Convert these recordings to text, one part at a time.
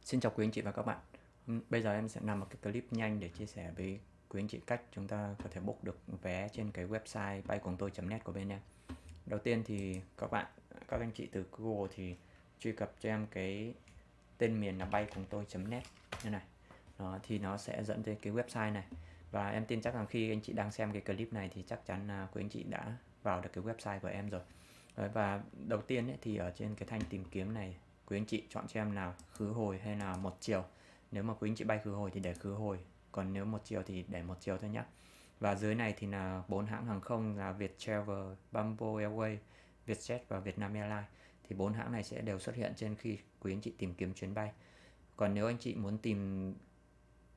Xin chào quý anh chị và các bạn. Bây giờ em sẽ làm một cái clip nhanh để chia sẻ với quý anh chị cách chúng ta có thể book được vé trên cái website baykungtoi.net của bên em. Đầu tiên thì các anh chị từ Google thì truy cập cho em cái tên miền là baykungtoi.net như này. Đó, thì nó sẽ dẫn tới cái website này. Và em tin chắc rằng khi anh chị đang xem cái clip này thì chắc chắn là quý anh chị đã vào được cái website của em rồi. Và đầu tiên ấy, thì ở trên cái thanh tìm kiếm này, quý anh chị chọn cho em là khứ hồi hay là một chiều. Nếu mà quý anh chị bay khứ hồi thì để khứ hồi, còn nếu một chiều thì để một chiều thôi nhé. Và dưới này thì là 4 hãng hàng không là Viettravel, Bamboo Airways, Vietjet và Vietnam Airlines. Thì 4 hãng này sẽ đều xuất hiện trên khi quý anh chị tìm kiếm chuyến bay. Còn nếu anh chị muốn tìm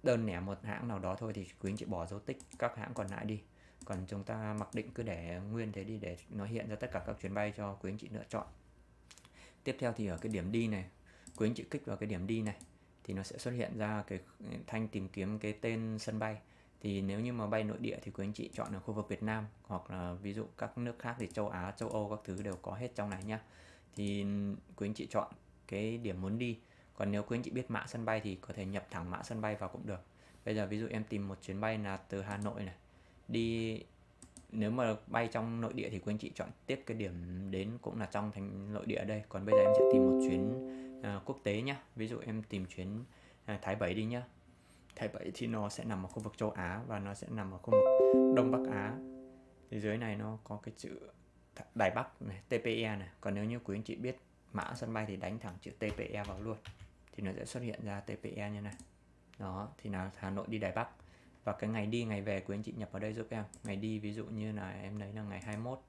đơn lẻ một hãng nào đó thôi thì quý anh chị bỏ dấu tích các hãng còn lại đi. Còn chúng ta mặc định cứ để nguyên thế đi để nó hiện ra tất cả các chuyến bay cho quý anh chị lựa chọn. Tiếp theo thì ở cái điểm đi này, quý anh chị kích vào cái điểm đi này thì nó sẽ xuất hiện ra cái thanh tìm kiếm cái tên sân bay. Thì nếu như mà bay nội địa thì quý anh chị chọn ở khu vực Việt Nam, hoặc là ví dụ các nước khác thì châu Á, châu Âu các thứ đều có hết trong này nhá. Thì quý anh chị chọn cái điểm muốn đi. Còn nếu quý anh chị biết mã sân bay thì có thể nhập thẳng mã sân bay vào cũng được. Bây giờ ví dụ em tìm một chuyến bay là từ Hà Nội này đi, nếu mà bay trong nội địa thì quý anh chị chọn tiếp cái điểm đến cũng là trong thành nội địa đây. Còn bây giờ em sẽ tìm một chuyến quốc tế nhá. Ví dụ em tìm chuyến Thái Bảy đi nhá. Thái Bảy thì nó sẽ nằm ở khu vực châu Á và nó sẽ nằm ở khu vực Đông Bắc Á. Thì dưới này nó có cái chữ Đài Bắc này, TPE này. Còn nếu như quý anh chị biết mã sân bay thì đánh thẳng chữ TPE vào luôn thì nó sẽ xuất hiện ra TPE như này. Đó, thì là Hà Nội đi Đài Bắc. Và cái ngày đi ngày về quý anh chị nhập vào đây giúp em. Ngày đi ví dụ như là em lấy là ngày 21,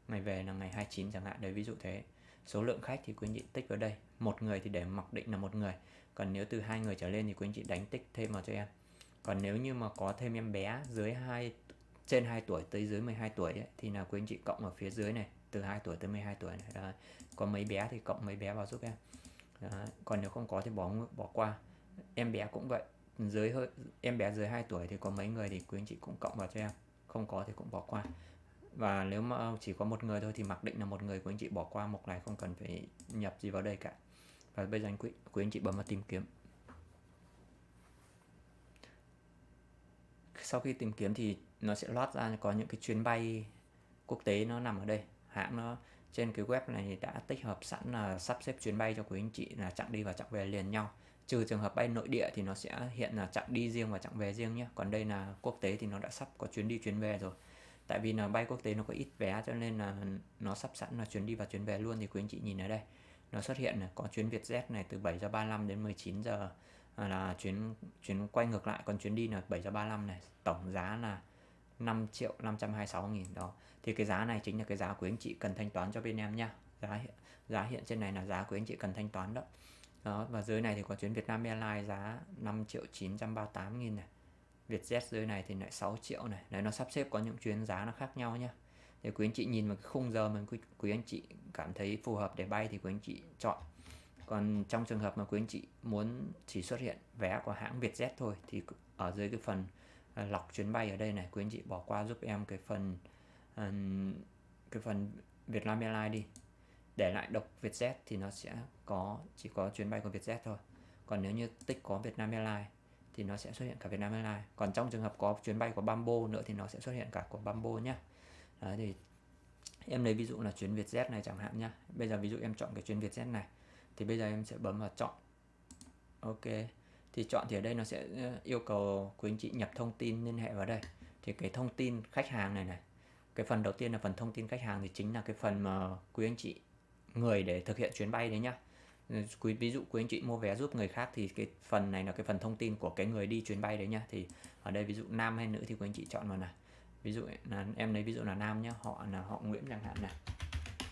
ngày về là ngày 29 chẳng hạn, đấy ví dụ thế. Số lượng khách thì quý anh chị tích vào đây. Một người thì để mặc định là một người. Còn nếu từ 2 người trở lên thì quý anh chị đánh tích thêm vào cho em. Còn nếu như mà có thêm em bé trên 2 tuổi tới dưới 12 tuổi ấy, thì là quý anh chị cộng ở phía dưới này, từ 2 tuổi tới 12 tuổi này. Đấy. Có mấy bé thì cộng mấy bé vào giúp em. Đấy. Còn nếu không có thì bỏ qua. Em bé cũng vậy, em bé dưới 2 tuổi thì có mấy người thì quý anh chị cũng cộng vào cho em, không có thì cũng bỏ qua. Và nếu mà chỉ có một người thôi thì mặc định là một người, quý anh chị bỏ qua mục này, không cần phải nhập gì vào đây cả. Và bây giờ quý anh chị bấm vào tìm kiếm. Sau khi tìm kiếm thì nó sẽ lót ra có những cái chuyến bay quốc tế nó nằm ở đây. Hãng nó trên cái web này đã tích hợp sẵn là sắp xếp chuyến bay cho quý anh chị là chặng đi và chặng về liền nhau. Trừ trường hợp bay nội địa thì nó sẽ hiện là chặng đi riêng và chặng về riêng nhé. Còn đây là quốc tế thì nó đã sắp có chuyến đi chuyến về rồi. Tại vì là bay quốc tế nó có ít vé cho nên là nó sắp sẵn là chuyến đi và chuyến về luôn. Thì quý anh chị nhìn ở đây nó xuất hiện là có chuyến Vietjet này từ 7 giờ 35 đến 19 giờ là chuyến quay ngược lại. Còn chuyến đi là 7 giờ 35 này, tổng giá là 5.526.000 đó. Thì cái giá này chính là cái giá quý anh chị cần thanh toán cho bên em nha. Giá hiện trên này là giá quý anh chị cần thanh toán đó. Đó, và dưới này thì có chuyến Vietnam Airlines giá 5.938.000 này. Vietjet dưới này thì lại 6 triệu này. Đấy, nó sắp xếp có những chuyến giá nó khác nhau nhá. Thì quý anh chị nhìn vào cái khung giờ mà quý anh chị cảm thấy phù hợp để bay thì quý anh chị chọn. Còn trong trường hợp mà quý anh chị muốn chỉ xuất hiện vé của hãng Vietjet thôi thì ở dưới cái phần lọc chuyến bay ở đây này, quý anh chị bỏ qua giúp em cái phần Vietnam Airlines đi, để lại độc Vietjet thì nó sẽ chỉ có chuyến bay của Vietjet thôi. Còn nếu như tích có Vietnam Airlines thì nó sẽ xuất hiện cả Vietnam Airlines. Còn trong trường hợp có chuyến bay của Bamboo nữa thì nó sẽ xuất hiện cả của Bamboo nhá. Đấy, thì em lấy ví dụ là chuyến Vietjet này chẳng hạn nhá. Bây giờ ví dụ em chọn cái chuyến Vietjet này thì bây giờ em sẽ bấm vào chọn. Ok, thì chọn thì ở đây nó sẽ yêu cầu quý anh chị nhập thông tin liên hệ vào đây. Thì cái thông tin khách hàng này, cái phần đầu tiên là phần thông tin khách hàng thì chính là cái phần mà quý anh chị người để thực hiện chuyến bay đấy nhá. Ví dụ quý anh chị mua vé giúp người khác thì cái phần này là cái phần thông tin của cái người đi chuyến bay đấy nhá. Thì ở đây ví dụ nam hay nữ thì quý anh chị chọn vào này. Ví dụ là em lấy ví dụ là nam nhá, họ là họ Nguyễn chẳng hạn này.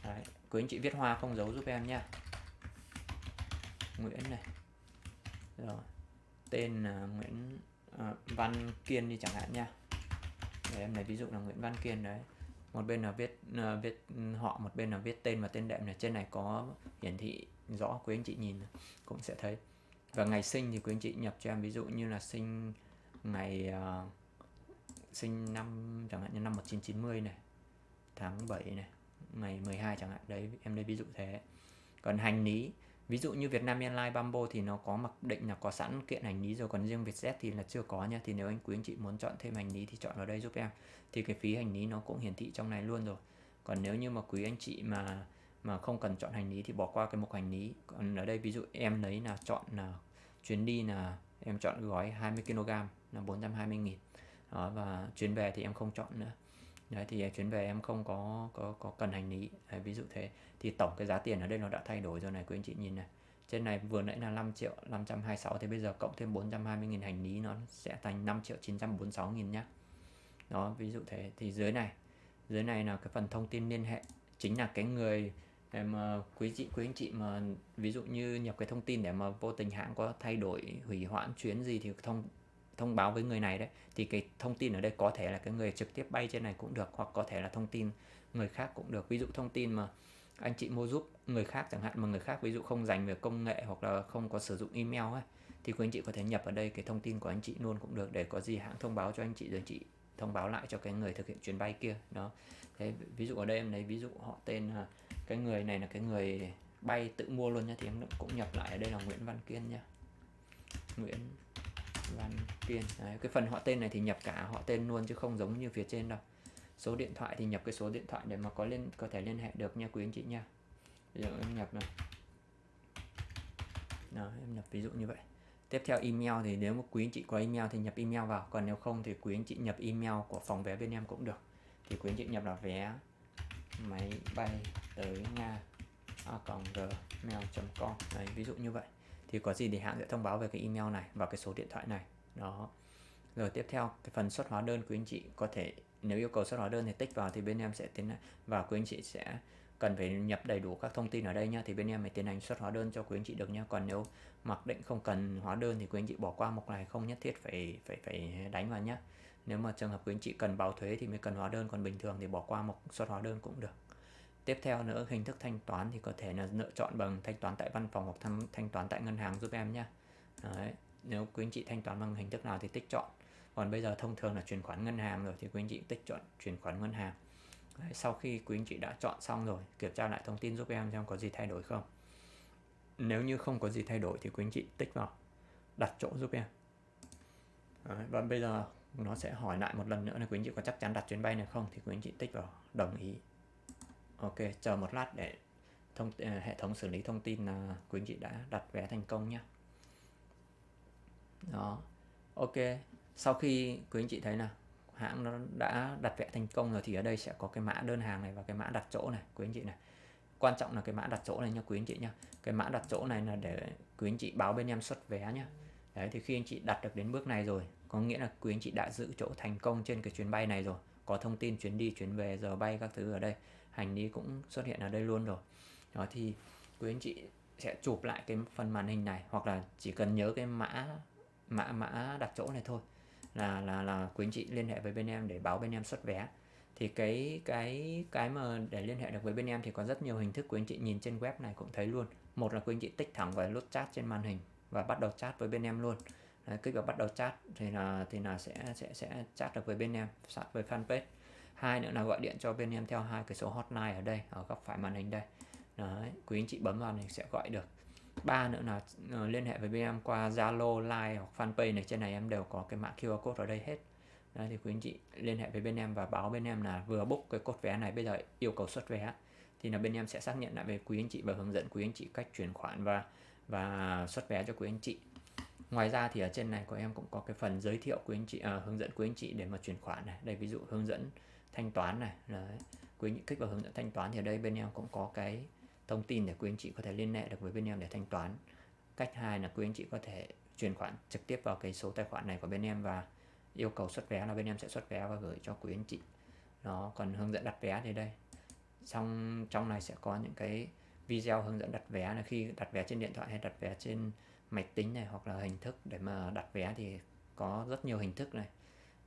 Đấy, quý anh chị viết hoa không dấu giúp em nhá. Nguyễn này. Rồi, tên là Nguyễn Văn Kiên đi chẳng hạn nha. Để em lấy ví dụ là Nguyễn Văn Kiên đấy. Một bên là viết họ, một bên là viết tên và tên đệm này. Trên này có hiển thị rõ, quý anh chị nhìn cũng sẽ thấy. Và ngày sinh thì quý anh chị nhập cho em ví dụ như là sinh ngày sinh năm chẳng hạn như năm 1990 này, tháng 7 này, ngày 12 chẳng hạn. Đấy, em lấy ví dụ thế. Còn hành lý Ví dụ như Vietnam Airlines, Bamboo thì nó có mặc định là có sẵn kiện hành lý rồi, còn riêng Vietjet thì là chưa có nha. Thì nếu quý anh chị muốn chọn thêm hành lý thì chọn vào đây giúp em. Thì cái phí hành lý nó cũng hiển thị trong này luôn rồi. Còn nếu như mà quý anh chị mà không cần chọn hành lý thì bỏ qua cái mục hành lý. Còn ở đây ví dụ em lấy là chọn là chuyến đi là em chọn gói 20kg là 420.000. Đó, và chuyến về thì em không chọn nữa. Đấy, thì chuyến về em không có cần hành lý. Đấy, ví dụ thế. Thì tổng cái giá tiền ở đây nó đã thay đổi rồi này, quý anh chị nhìn này. Trên này vừa nãy là 5.526, thì bây giờ cộng thêm 420.000 hành lý nó sẽ thành 5.946.000 nhá. Đó, ví dụ thế. Thì dưới này là cái phần thông tin liên hệ, chính là cái người mà quý anh chị mà ví dụ như nhập cái thông tin để mà vô tình hãng có thay đổi, hủy hoãn chuyến gì thì thông báo với người này đấy. Thì cái thông tin ở đây có thể là cái người trực tiếp bay trên này cũng được, hoặc có thể là thông tin người khác cũng được. Ví dụ thông tin mà anh chị mua giúp người khác chẳng hạn, mà người khác ví dụ không dành về công nghệ hoặc là không có sử dụng email ấy, thì quý anh chị có thể nhập ở đây cái thông tin của anh chị luôn cũng được, để có gì hãng thông báo cho anh chị rồi chị thông báo lại cho cái người thực hiện chuyến bay kia. Đó. Thế ví dụ ở đây em lấy ví dụ họ tên là cái người này là cái người bay tự mua luôn nha, thì em cũng nhập lại ở đây là Nguyễn Văn Kiên nha. Nguyễn Văn Kiên. Đấy, cái phần họ tên này thì nhập cả họ tên luôn chứ không giống như phía trên đâu. Số điện thoại thì nhập cái số điện thoại để mà có thể liên hệ được nha quý anh chị nha. Bây giờ em nhập này. Đó, em nhập ví dụ như vậy. Tiếp theo email thì nếu mà quý anh chị có email thì nhập email vào, còn nếu không thì quý anh chị nhập email của phòng vé bên em cũng được. Thì quý anh chị nhập là vé máy bay tới Nga gmail.com. Đấy, ví dụ như vậy. Thì có gì thì hãng sẽ thông báo về cái email này và cái số điện thoại này. Đó. Rồi tiếp theo cái phần xuất hóa đơn, quý anh chị có thể nếu yêu cầu xuất hóa đơn thì tích vào, thì bên em sẽ tiến hành, và quý anh chị sẽ cần phải nhập đầy đủ các thông tin ở đây nhá, thì bên em mới tiến hành xuất hóa đơn cho quý anh chị được nhá. Còn nếu mặc định không cần hóa đơn thì quý anh chị bỏ qua mục này, không nhất thiết phải đánh vào nhá. Nếu mà trường hợp quý anh chị cần báo thuế thì mới cần hóa đơn, còn bình thường thì bỏ qua mục xuất hóa đơn cũng được. Tiếp theo nữa, hình thức thanh toán thì có thể là lựa chọn bằng thanh toán tại văn phòng hoặc thanh toán tại ngân hàng giúp em nhé. Đấy, nếu quý anh chị thanh toán bằng hình thức nào thì tích chọn. Còn bây giờ thông thường là chuyển khoản ngân hàng rồi thì quý anh chị tích chọn chuyển khoản ngân hàng. Đấy, sau khi quý anh chị đã chọn xong rồi, kiểm tra lại thông tin giúp em xem có gì thay đổi không. Nếu như không có gì thay đổi thì quý anh chị tích vào đặt chỗ giúp em. Đấy, và bây giờ nó sẽ hỏi lại một lần nữa là quý anh chị có chắc chắn đặt chuyến bay này không, thì quý anh chị tích vào đồng ý. Ok, chờ một lát để hệ thống xử lý thông tin là quý anh chị đã đặt vé thành công nhé. Đó. Ok, sau khi quý anh chị thấy là hãng nó đã đặt vé thành công rồi thì ở đây sẽ có cái mã đơn hàng này và cái mã đặt chỗ này quý anh chị này. Quan trọng là cái mã đặt chỗ này nha quý anh chị nhá. Cái mã đặt chỗ này là để quý anh chị báo bên em xuất vé nhá. Đấy, thì khi anh chị đặt được đến bước này rồi, có nghĩa là quý anh chị đã giữ chỗ thành công trên cái chuyến bay này rồi. Có thông tin chuyến đi, chuyến về, giờ bay các thứ ở đây, hành lý cũng xuất hiện ở đây luôn rồi. Đó, thì quý anh chị sẽ chụp lại cái phần màn hình này, hoặc là chỉ cần nhớ cái mã đặt chỗ này thôi là quý anh chị liên hệ với bên em để báo bên em xuất vé. Thì cái mà để liên hệ được với bên em thì có rất nhiều hình thức, quý anh chị nhìn trên web này cũng thấy luôn. Một là quý anh chị tích thẳng vào nút chat trên màn hình và bắt đầu chat với bên em luôn. Đấy, kích vào bắt đầu chat thì là sẽ chat được với bên em, chat với fanpage. Hai nữa là gọi điện cho bên em theo hai cái số hotline ở đây, ở góc phải màn hình đây. Đấy, quý anh chị bấm vào này sẽ gọi được. Ba nữa là liên hệ với bên em qua Zalo, Line hoặc fanpage này, trên này em đều có cái mã QR code ở đây hết. Đấy, thì quý anh chị liên hệ với bên em và báo bên em là vừa book cái code vé này, bây giờ yêu cầu xuất vé, thì là bên em sẽ xác nhận lại về quý anh chị và hướng dẫn quý anh chị cách chuyển khoản và xuất vé cho quý anh chị. Ngoài ra thì ở trên này của em cũng có cái phần giới thiệu quý anh chị, hướng dẫn quý anh chị để mà chuyển khoản này. Đây ví dụ hướng dẫn thanh toán này. Đấy, quý anh chị kích vào hướng dẫn thanh toán thì ở đây bên em cũng có cái thông tin để quý anh chị có thể liên hệ được với bên em để thanh toán. Cách hai là quý anh chị có thể chuyển khoản trực tiếp vào cái số tài khoản này của bên em và yêu cầu xuất vé là bên em sẽ xuất vé và gửi cho quý anh chị. Đó, còn hướng dẫn đặt vé thì đây. Trong này sẽ có những cái video hướng dẫn đặt vé, là khi đặt vé trên điện thoại hay đặt vé trên máy tính này, hoặc là hình thức để mà đặt vé thì có rất nhiều hình thức này.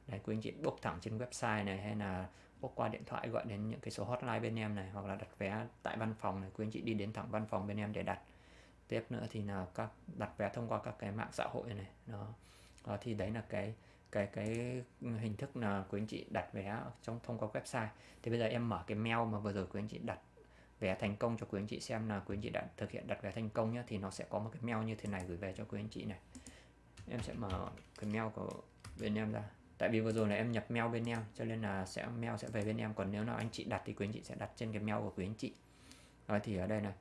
Đấy, quý anh chị book thẳng trên website này, hay là book qua điện thoại gọi đến những cái số hotline bên em này, hoặc là đặt vé tại văn phòng này, quý anh chị đi đến thẳng văn phòng bên em để đặt. Tiếp nữa thì là các đặt vé thông qua các cái mạng xã hội này. Đó, thì đấy là cái hình thức là quý anh chị đặt vé thông qua website. Thì bây giờ em mở cái mail mà vừa rồi quý anh chị đặt vé thành công cho quý anh chị xem là quý anh chị đã thực hiện đặt vé thành công nhé, thì nó sẽ có một cái mail như thế này gửi về cho quý anh chị này. Em sẽ mở cái mail của bên em ra. Tại vì vừa rồi là em nhập mail bên em cho nên là mail sẽ về bên em, còn nếu nào anh chị đặt thì quý anh chị sẽ đặt trên cái mail của quý anh chị. Rồi thì ở đây này,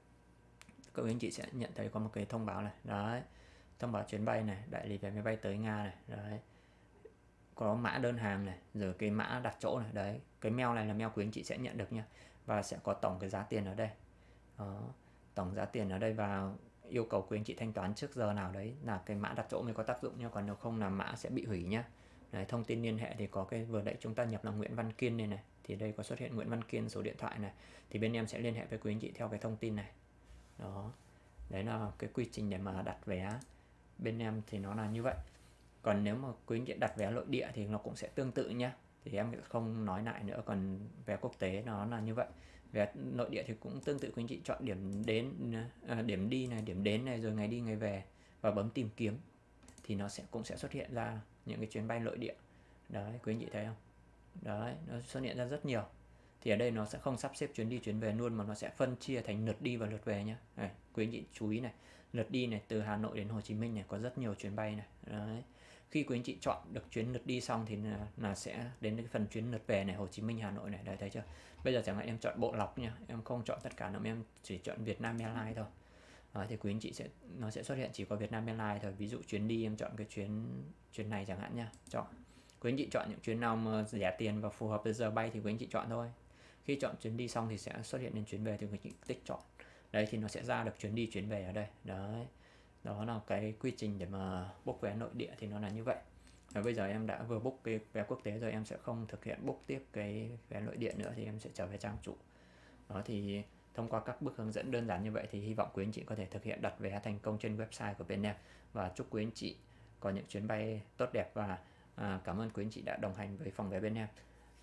các quý anh chị sẽ nhận thấy có một cái thông báo này. Đấy, thông báo chuyến bay này, đại lý vé máy bay tới Nga này. Đấy, có mã đơn hàng này, rồi cái mã đặt chỗ này. Đấy, cái mail này là mail quý anh chị sẽ nhận được nha. Và sẽ có tổng cái giá tiền ở đây. Đó, tổng giá tiền ở đây, và yêu cầu quý anh chị thanh toán trước giờ nào đấy là cái mã đặt chỗ mới có tác dụng nha, còn nếu không là mã sẽ bị hủy nhá. Đấy, thông tin liên hệ thì có cái vừa nãy chúng ta nhập là Nguyễn Văn Kiên này, thì đây có xuất hiện Nguyễn Văn Kiên số điện thoại này, thì bên em sẽ liên hệ với quý anh chị theo cái thông tin này. Đó, đấy là cái quy trình để mà đặt vé bên em thì nó là như vậy. Còn nếu mà quý anh chị đặt vé nội địa thì nó cũng sẽ tương tự nhá, thì em không nói lại nữa. Còn vé quốc tế nó là như vậy. Vé nội địa thì cũng tương tự, quý anh chị chọn điểm đến, điểm đi này, điểm đến này, rồi ngày đi ngày về và bấm tìm kiếm thì nó cũng sẽ xuất hiện ra những cái chuyến bay nội địa. Đấy, quý anh chị thấy không? Đấy, nó xuất hiện ra rất nhiều. Thì ở đây nó sẽ không sắp xếp chuyến đi chuyến về luôn, mà nó sẽ phân chia thành lượt đi và lượt về nhé. Này, quý anh chị chú ý này, lượt đi này từ Hà Nội đến Hồ Chí Minh này có rất nhiều chuyến bay này. Đấy, khi quý anh chị chọn được chuyến lượt đi xong thì là sẽ đến cái phần chuyến lượt về này, Hồ Chí Minh Hà Nội này. Đấy, thấy chưa? Bây giờ chẳng hạn em chọn bộ lọc nha, em không chọn tất cả nữa, em chỉ chọn Vietnam Airlines thôi. Đó, thì quý anh chị nó sẽ xuất hiện chỉ có Vietnam Airlines thôi. Ví dụ chuyến đi em chọn cái chuyến này chẳng hạn nha, chọn. Quý anh chị chọn những chuyến nào mà rẻ tiền và phù hợp với giờ bay thì quý anh chị chọn thôi. Khi chọn chuyến đi xong thì sẽ xuất hiện lên chuyến về thì quý anh chị tích chọn. Đấy, thì nó sẽ ra được chuyến đi chuyến về ở đây. Đấy, đó là cái quy trình để mà book vé nội địa thì nó là như vậy. Và bây giờ em đã vừa book cái vé quốc tế rồi, em sẽ không thực hiện book tiếp cái vé nội địa nữa, thì em sẽ trở về trang chủ. Đó, thì thông qua các bước hướng dẫn đơn giản như vậy thì hy vọng quý anh chị có thể thực hiện đặt vé thành công trên website của bên em. Và chúc quý anh chị có những chuyến bay tốt đẹp, và cảm ơn quý anh chị đã đồng hành với phòng vé bên em,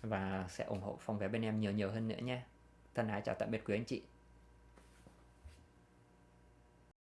và sẽ ủng hộ phòng vé bên em nhiều nhiều hơn nữa nhé. Thân ái chào tạm biệt quý anh chị.